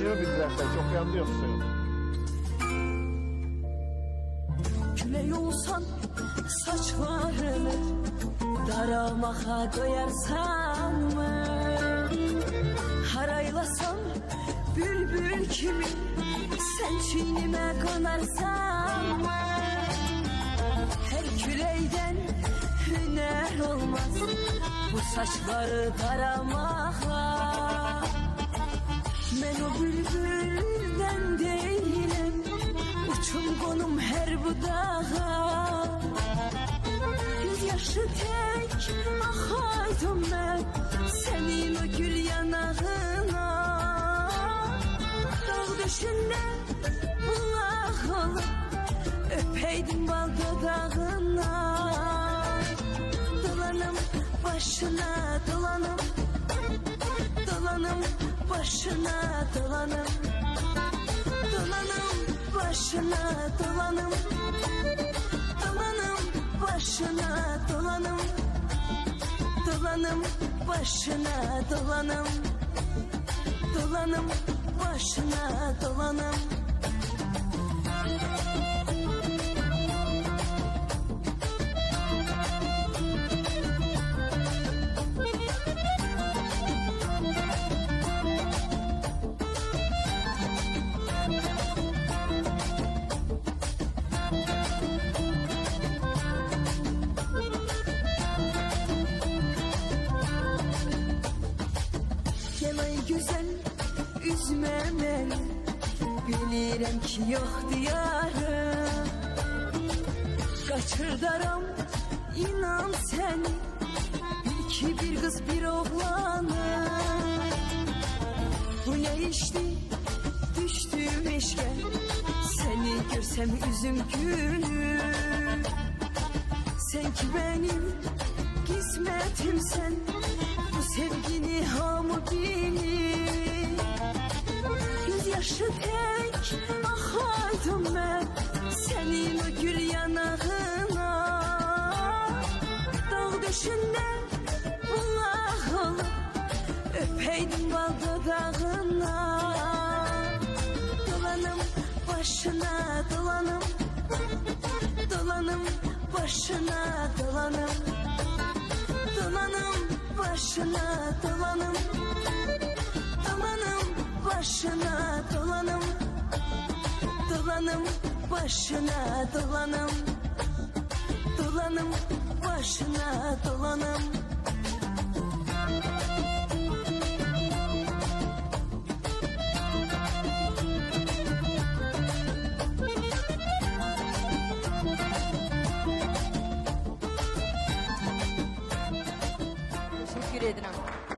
Fikrimi bildirersen çok yandı yoksa yok. Küley olsan saçlarını daramağa koyarsan mı? Haraylasam bülbül kimi sen çiğnime konarsan mı? Her küleyden hüner olmaz bu saçları daramağa. Ben o bülbülden değilim, uçum konum her budağa. Göz yaşı tek akaydım ben senin o gül yanağına. Dağ düşünde bulak olup öpeydim bal dudağına. Dolanım başına dolanım, dolanım başına dolanım, dolanım başına dolanım, dolanım başına dolanım, dolanım başına dolanım, dolanım başına dolanım. Güzel üzme beni, bilirim ki yok diyarım. Kaçırdarım inan seni, bil ki bir kız bir oğlanı. Bu ne işti düştüm eşke, seni görsem üzüm gülür. Sen ki benim kısmetimsen, bu sevgini hamı bilir. Göz yaşı tek akaydım ben senin o gül yanağına. Dağ döşünde bulak olup öpeydim bal dudağına. Dolanım başına dolanım, dolanım başına dolanım, dolanım başına dolanım, dolanım başına dolanım, dolanım başına dolanım, dolanım başına dolanım. Teşekkür ederim.